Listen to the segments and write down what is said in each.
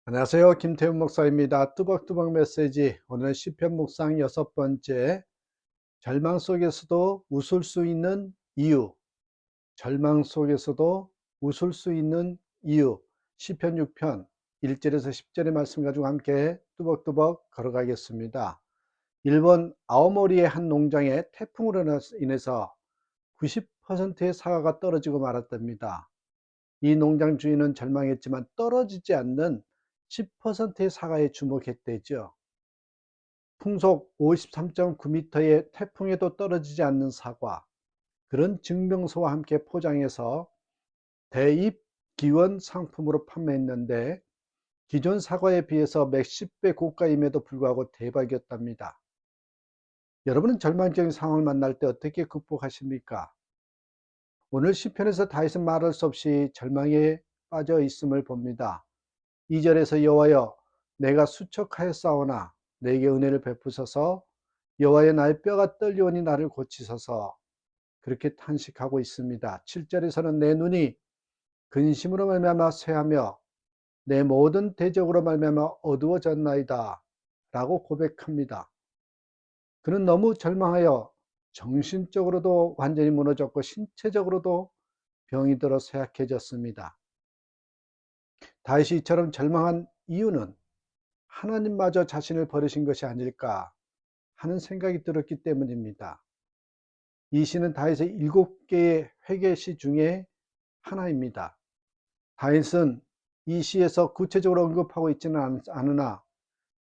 안녕하세요. 김태훈 목사입니다. 뚜벅뚜벅 메시지. 오늘은 시편 묵상 6번째. 절망 속에서도 웃을 수 있는 이유. 절망 속에서도 웃을 수 있는 이유. 시편 6편 1절에서 10절의 말씀 가지고 함께 뚜벅뚜벅 걸어가겠습니다. 일본 아오모리의 한 농장에 태풍으로 인해서 90%의 사과가 떨어지고 말았답니다. 이 농장 주인은 절망했지만 떨어지지 않는 10%의 사과에 주목했대죠. 풍속 53.9m의 태풍에도 떨어지지 않는 사과, 그런 증명서와 함께 포장해서 대입 기원 상품으로 판매했는데 기존 사과에 비해서 몇십 배 고가임에도 불구하고 대박이었답니다. 여러분은 절망적인 상황을 만날 때 어떻게 극복하십니까? 오늘 시편에서 다윗은 말할 수 없이 절망에 빠져 있음을 봅니다. 2절에서 여호와여 내가 수척하였사오나 내게 은혜를 베푸소서, 여호와여 나의 뼈가 떨리오니 나를 고치소서, 그렇게 탄식하고 있습니다. 7절에서는 내 눈이 근심으로 말미암아 쇠하며 내 모든 대적으로 말미암아 어두워졌나이다 라고 고백합니다. 그는 너무 절망하여 정신적으로도 완전히 무너졌고 신체적으로도 병이 들어 쇠약해졌습니다. 다윗이 이처럼 절망한 이유는 하나님마저 자신을 버리신 것이 아닐까 하는 생각이 들었기 때문입니다. 이 시는 다윗의 7개의 회개시 중에 하나입니다. 다윗은 이 시에서 구체적으로 언급하고 있지는 않으나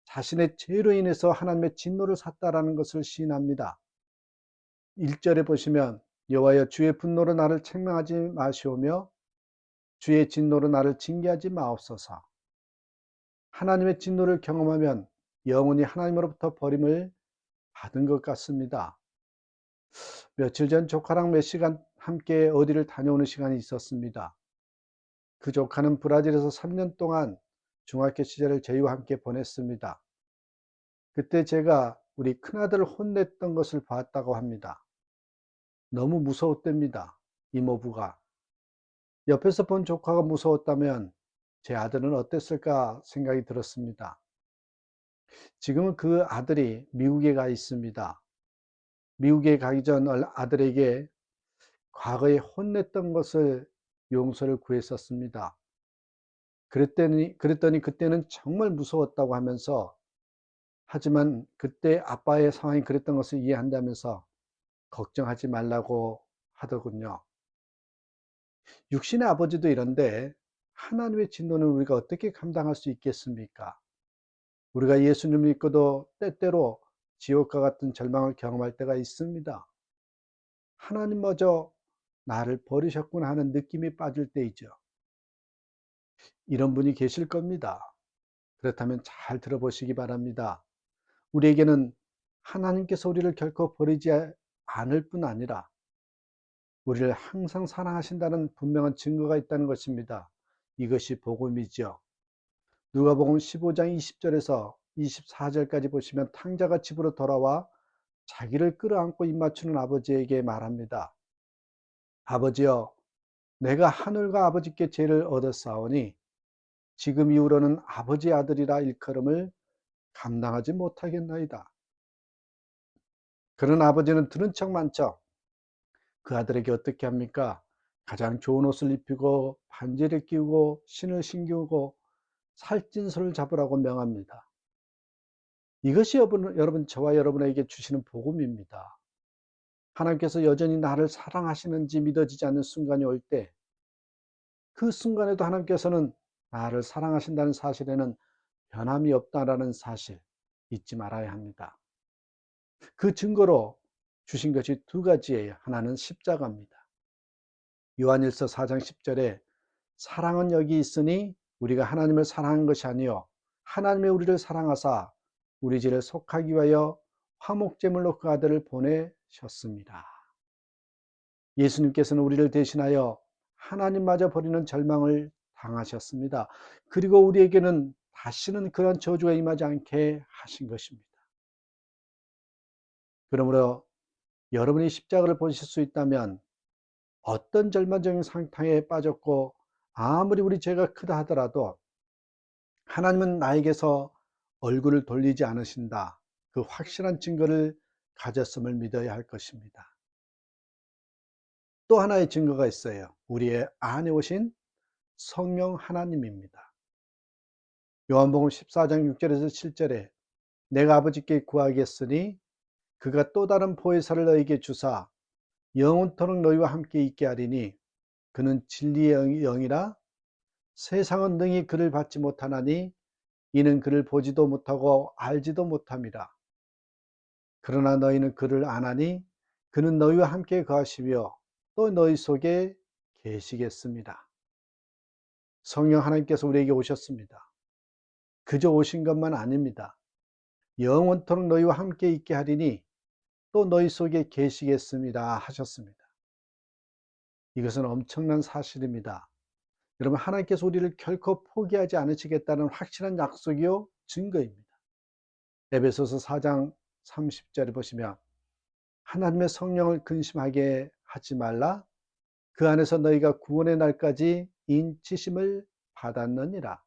자신의 죄로 인해서 하나님의 진노를 샀다라는 것을 시인합니다. 1절에 보시면 여호와여 주의 분노로 나를 책망하지 마시오며 주의 진노로 나를 징계하지 마옵소서. 하나님의 진노를 경험하면 영원히 하나님으로부터 버림을 받은 것 같습니다. 며칠 전 조카랑 몇 시간 함께 어디를 다녀오는 시간이 있었습니다. 그 조카는 브라질에서 3년 동안 중학교 시절을 저희와 함께 보냈습니다. 그때 제가 우리 큰아들을 혼냈던 것을 봤다고 합니다. 너무 무서웠답니다. 이모부가. 옆에서 본 조카가 무서웠다면 제 아들은 어땠을까 생각이 들었습니다. 지금은 그 아들이 미국에 가 있습니다. 미국에 가기 전 아들에게 과거에 혼냈던 것을 용서를 구했었습니다. 그랬더니 그때는 정말 무서웠다고 하면서, 하지만 그때 아빠의 상황이 그랬던 것을 이해한다면서 걱정하지 말라고 하더군요. 육신의 아버지도 이런데 하나님의 진노는 우리가 어떻게 감당할 수 있겠습니까? 우리가 예수님을 믿고도 때때로 지옥과 같은 절망을 경험할 때가 있습니다. 하나님마저 나를 버리셨구나 하는 느낌이 빠질 때이죠. 이런 분이 계실 겁니다. 그렇다면 잘 들어보시기 바랍니다. 우리에게는 하나님께서 우리를 결코 버리지 않을 뿐 아니라 우리를 항상 사랑하신다는 분명한 증거가 있다는 것입니다. 이것이 복음이죠. 누가복음 15장 20절에서 24절까지 보시면 탕자가 집으로 돌아와 자기를 끌어안고 입맞추는 아버지에게 말합니다. 아버지여, 내가 하늘과 아버지께 죄를 얻었사오니 지금 이후로는 아버지의 아들이라 일컬음을 감당하지 못하겠나이다. 그런 아버지는 들은 척만 척 그 아들에게 어떻게 합니까? 가장 좋은 옷을 입히고 반지를 끼우고 신을 신기우고 살찐 소를 잡으라고 명합니다. 이것이 여러분 저와 여러분에게 주시는 복음입니다. 하나님께서 여전히 나를 사랑하시는지 믿어지지 않는 순간이 올 때, 그 순간에도 하나님께서는 나를 사랑하신다는 사실에는 변함이 없다라는 사실 잊지 말아야 합니다. 그 증거로 주신 것이 두 가지예요. 하나는 십자가입니다. 요한일서 4장 10절에 사랑은 여기 있으니 우리가 하나님을 사랑한 것이 아니요 하나님의 우리를 사랑하사 우리 죄를 속하기 위하여 화목제물로 그 아들을 보내셨습니다. 예수님께서는 우리를 대신하여 하나님마저 버리는 절망을 당하셨습니다. 그리고 우리에게는 다시는 그런 저주가 임하지 않게 하신 것입니다. 그러므로 여러분이 십자가를 보실 수 있다면 어떤 절망적인 상태에 빠졌고 아무리 우리 죄가 크다 하더라도 하나님은 나에게서 얼굴을 돌리지 않으신다. 그 확실한 증거를 가졌음을 믿어야 할 것입니다. 또 하나의 증거가 있어요. 우리의 안에 오신 성령 하나님입니다. 요한복음 14장 6절에서 7절에 내가 아버지께 구하겠으니 그가 또 다른 보혜사를 너희에게 주사 영원토록 너희와 함께 있게 하리니 그는 진리의 영이라 세상은 능히 그를 받지 못하나니 이는 그를 보지도 못하고 알지도 못함이라. 그러나 너희는 그를 아나니 그는 너희와 함께 거하시며 또 너희 속에 계시겠습니다. 성령 하나님께서 우리에게 오셨습니다. 그저 오신 것만 아닙니다. 영원토록 너희와 함께 있게 하리니 또 너희 속에 계시겠습니다 하셨습니다. 이것은 엄청난 사실입니다. 여러분, 하나님께서 우리를 결코 포기하지 않으시겠다는 확실한 약속이요 증거입니다. 에베소서 4장 30절에 보시면 하나님의 성령을 근심하게 하지 말라. 그 안에서 너희가 구원의 날까지 인치심을 받았느니라.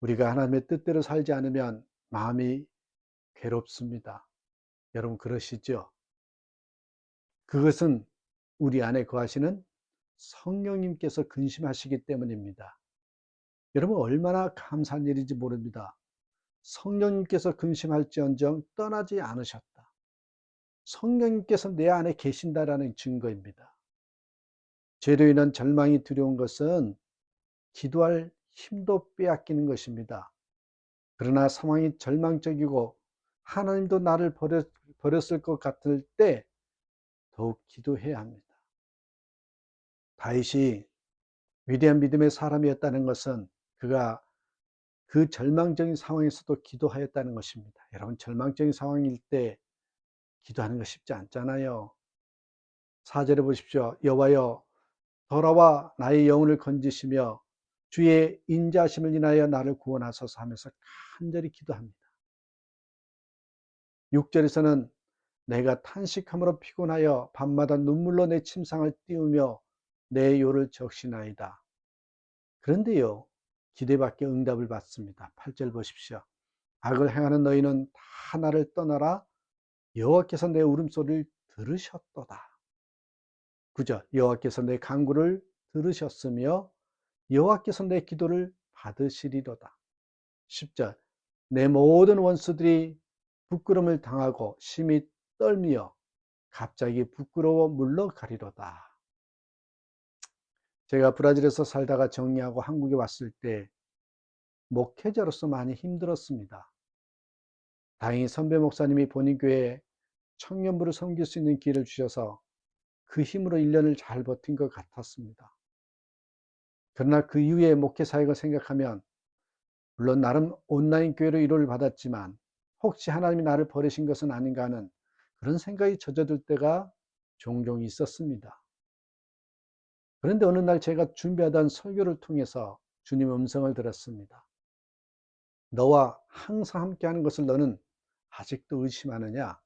우리가 하나님의 뜻대로 살지 않으면 마음이 괴롭습니다. 여러분 그러시죠? 그것은 우리 안에 거하시는 성령님께서 근심하시기 때문입니다. 여러분 얼마나 감사한 일인지 모릅니다. 성령님께서 근심할지언정 떠나지 않으셨다. 성령님께서 내 안에 계신다라는 증거입니다. 죄로 인한 절망이 두려운 것은 기도할 힘도 빼앗기는 것입니다. 그러나 상황이 절망적이고 하나님도 나를 버렸을 것 같을 때 더욱 기도해야 합니다. 다윗이 위대한 믿음의 사람이었다는 것은 그가 그 절망적인 상황에서도 기도하였다는 것입니다. 여러분 절망적인 상황일 때 기도하는 거 쉽지 않잖아요. 4절에 보십시오. 여호와여 돌아와 나의 영혼을 건지시며 주의 인자하심을 인하여 나를 구원하소서 하면서 간절히 기도합니다. 6절에서는 내가 탄식함으로 피곤하여 밤마다 눈물로 내 침상을 띄우며 내 요를 적시나이다. 그런데요, 기대밖에 응답을 받습니다. 8절 보십시오. 악을 행하는 너희는 다 나를 떠나라. 여호와께서 내 울음소리를 들으셨도다. 9절 여호와께서 내 간구를 들으셨으며 여호와께서 내 기도를 받으시리로다. 10절 내 모든 원수들이 부끄러움을 당하고 심히 떨며 갑자기 부끄러워 물러가리로다. 제가 브라질에서 살다가 정리하고 한국에 왔을 때 목회자로서 많이 힘들었습니다. 다행히 선배 목사님이 본인 교회에 청년부를 섬길 수 있는 기회를 주셔서 그 힘으로 1년을 잘 버틴 것 같았습니다. 그러나 그 이후에 목회 사역을 생각하면 물론 나름 온라인 교회로 위로를 받았지만 혹시 하나님이 나를 버리신 것은 아닌가 하는 그런 생각이 젖어들 때가 종종 있었습니다. 그런데 어느 날 제가 준비하던 설교를 통해서 주님의 음성을 들었습니다. 너와 항상 함께하는 것을 너는 아직도 의심하느냐?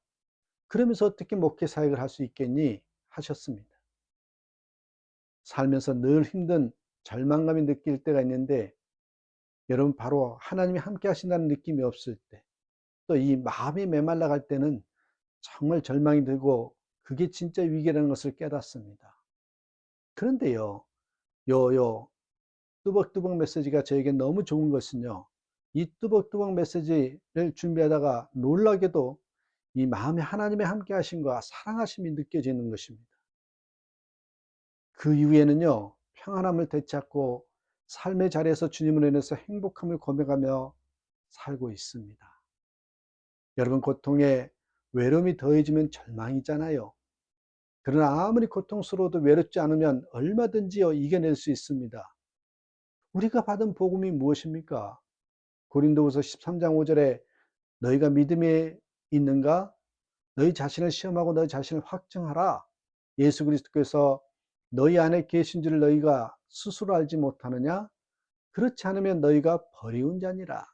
그러면서 어떻게 목회 사역을 할 수 있겠니? 하셨습니다. 살면서 늘 힘든 절망감이 느낄 때가 있는데 여러분 바로 하나님이 함께 하신다는 느낌이 없을 때 또 이 마음이 메말라 갈 때는 정말 절망이 들고 그게 진짜 위기라는 것을 깨닫습니다. 그런데요, 요 뚜벅뚜벅 메시지가 저에게 너무 좋은 것은요, 이 뚜벅뚜벅 메시지를 준비하다가 놀라게도 이 마음에 하나님의 함께 하심과 사랑하심이 느껴지는 것입니다. 그 이후에는요, 평안함을 되찾고 삶의 자리에서 주님으로 인해서 행복함을 고백하며 살고 있습니다. 여러분 고통에 외로움이 더해지면 절망이잖아요. 그러나 아무리 고통스러워도 외롭지 않으면 얼마든지요 이겨낼 수 있습니다. 우리가 받은 복음이 무엇입니까? 고린도후서 13장 5절에 너희가 믿음에 있는가? 너희 자신을 시험하고 너희 자신을 확증하라. 예수 그리스도께서 너희 안에 계신 줄 너희가 스스로 알지 못하느냐? 그렇지 않으면 너희가 버리운 자니라.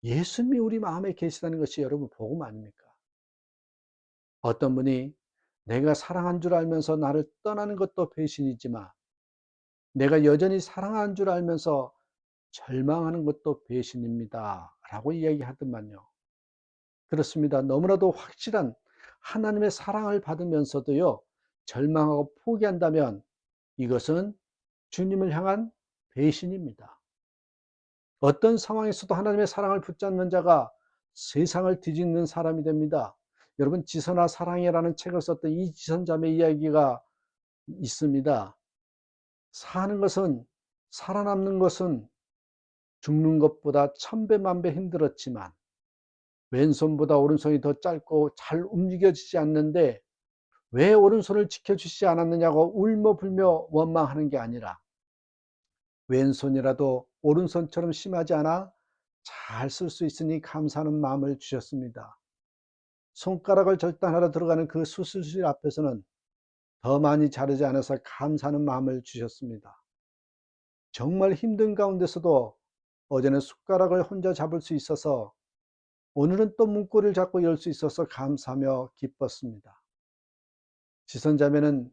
예수님이 우리 마음에 계시다는 것이 여러분 복음 아닙니까? 어떤 분이 내가 사랑한 줄 알면서 나를 떠나는 것도 배신이지만 내가 여전히 사랑한 줄 알면서 절망하는 것도 배신입니다. 라고 이야기하더만요. 그렇습니다. 너무나도 확실한 하나님의 사랑을 받으면서도요, 절망하고 포기한다면 이것은 주님을 향한 배신입니다. 어떤 상황에서도 하나님의 사랑을 붙잡는 자가 세상을 뒤집는 사람이 됩니다. 여러분, 지선아 사랑해라는 책을 썼던 이 지선자매 이야기가 있습니다. 사는 것은, 살아남는 것은 죽는 것보다 천배만배 힘들었지만 왼손보다 오른손이 더 짧고 잘 움직여지지 않는데 왜 오른손을 지켜주시지 않았느냐고 울며불며 원망하는 게 아니라 왼손이라도 오른손처럼 심하지 않아 잘 쓸 수 있으니 감사하는 마음을 주셨습니다. 손가락을 절단하러 들어가는 그 수술실 앞에서는 더 많이 자르지 않아서 감사하는 마음을 주셨습니다. 정말 힘든 가운데서도 어제는 숟가락을 혼자 잡을 수 있어서 오늘은 또 문고리를 잡고 열 수 있어서 감사하며 기뻤습니다. 지선자매는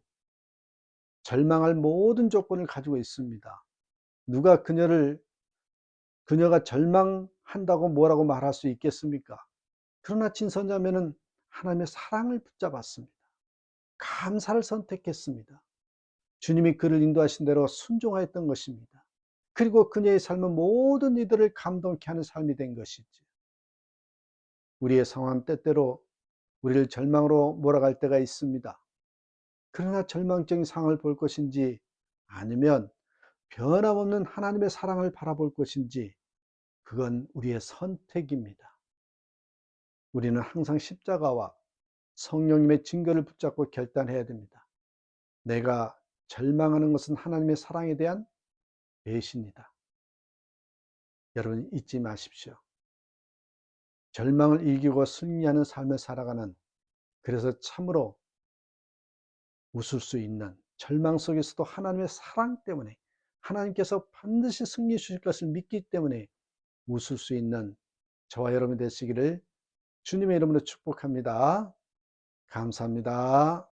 절망할 모든 조건을 가지고 있습니다. 누가 그녀가 절망한다고 뭐라고 말할 수 있겠습니까? 그러나 진선자매는 하나님의 사랑을 붙잡았습니다. 감사를 선택했습니다. 주님이 그를 인도하신 대로 순종하였던 것입니다. 그리고 그녀의 삶은 모든 이들을 감동케 하는 삶이 된 것이죠. 우리의 상황 때때로 우리를 절망으로 몰아갈 때가 있습니다. 그러나 절망적인 상황을 볼 것인지 아니면 변함없는 하나님의 사랑을 바라볼 것인지 그건 우리의 선택입니다. 우리는 항상 십자가와 성령님의 증거를 붙잡고 결단해야 됩니다. 내가 절망하는 것은 하나님의 사랑에 대한 배신이다. 여러분 잊지 마십시오. 절망을 이기고 승리하는 삶을 살아가는, 그래서 참으로 웃을 수 있는, 절망 속에서도 하나님의 사랑 때문에 하나님께서 반드시 승리해 주실 것을 믿기 때문에 웃을 수 있는 저와 여러분 되시기를 주님의 이름으로 축복합니다. 감사합니다.